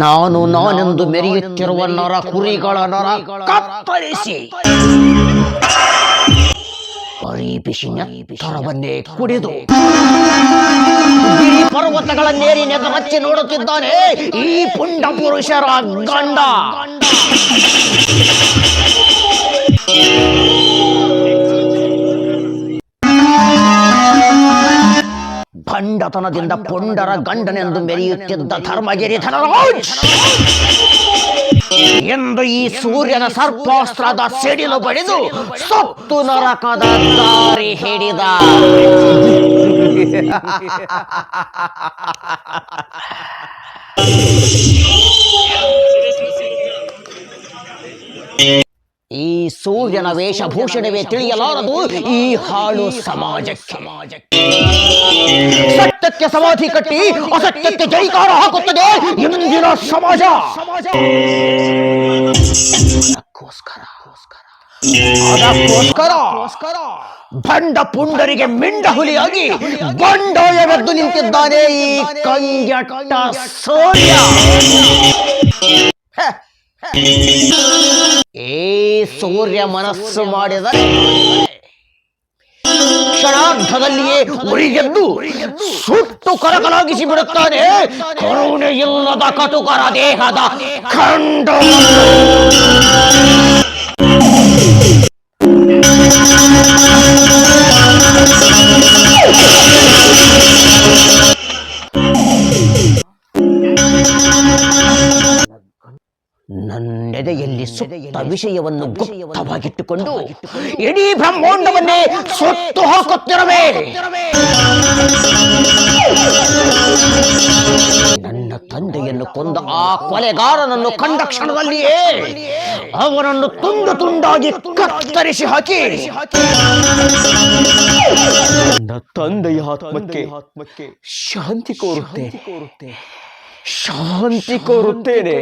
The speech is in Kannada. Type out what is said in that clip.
ನಾನು ನಾನೆಂದು ಮೆರೆಯುತ್ತಿರುವ ನರ ಕುರಿಗಳ ನರ ಕತ್ತರಿಸಿ ಬಿಸಿ ನೆತ್ತರವನ್ನೇ ಕುಡಿದು ಗಿರಿ ಪರ್ವತಗಳನ್ನೇರಿ ನೆಗಮಚ್ಚಿ ನೋಡುತ್ತಿದ್ದಾನೆ ಈ ಪುಂಡ ಪುರುಷರ ಗಂಡ. ಭಂಡತನದಿಂದ ಪುಂಡರ ಗಂಡನೆಂದು ಮೆರೆಯುತ್ತಿದ್ದ ಧರ್ಮಗಿರಿ ಧನರಾಜ್ ಎಂದು ಈ ಸೂರ್ಯನ ಸರ್ಪಾಸ್ತ್ರದ ಸಿಡಿಲು ಬಡಿದು ಸತ್ತು ನರಕದ ದಾರಿ ಹಿಡಿದ. ಈ ಸೂರ್ಯನ ವೇಷಭೂಷಣವೇ ತಿಳಿಯಲಾರದು ಈ ಹಾಳು ಸಮಾಜಕ್ಕೆ. ಸತ್ಯಕ್ಕೆ ಸಮಾಧಿ ಕಟ್ಟಿ ಅಸತ್ಯಕ್ಕೆ ಜೈಕಾರ ಹಾಕುತ್ತದೆ ಇಂದಿನ ಸಮಾಜ. ಅದಕ್ಕೋಸ್ಕರ ಭಂಡ ಪುಂಡರಿಗೆ ಮಿಂಡ ಹುಲಿಯಾಗಿ ಬಂಡಾಯವೆದ್ದು ನಿಂತಿದ್ದಾನೆ ಈ ಕಂಗೆಟ್ಟ ಸೂರ್ಯ. ಏ ಸೂರ್ಯ ಮನಸ್ಸು ಮಾಡಿದರೆ ಕ್ಷಣಾರ್ಧದಲ್ಲಿಯೇ ಉರಿಗೆದ್ದು ಸುಟ್ಟು ಕರಕಲಾಗಿಸಿ ಬಿಡುತ್ತಾನೆ ಕರುಣೆ ಇಲ್ಲದ ಕಟುಕರ ದೇಹದ ಖಂಡ. ನನ್ನೆದೆಯಲ್ಲಿ ಸುತ್ತ ವಿಷಯವನ್ನು ಗುಪ್ತವಾಗಿಟ್ಟುಕೊಂಡು ಇಡೀ ಬ್ರಹ್ಮಾಂಡವನ್ನೇ ಸುತ್ತು ಹಾಕುತ್ತಿರವೇ. ನನ್ನ ತಂದೆಯನ್ನು ಕೊಂದ ಆ ಕೊಲೆಗಾರನನ್ನು ಕಂಡ ಕ್ಷಣದಲ್ಲಿಯೇ ಅವನನ್ನು ತುಂಡು ತುಂಡಾಗಿ ಕತ್ತರಿಸಿ ಹಾಕಿ ನನ್ನ ತಂದೆಯ ಆತ್ಮಕ್ಕೆ ಶಾಂತಿ ಕೋರುತ್ತೇನೆ.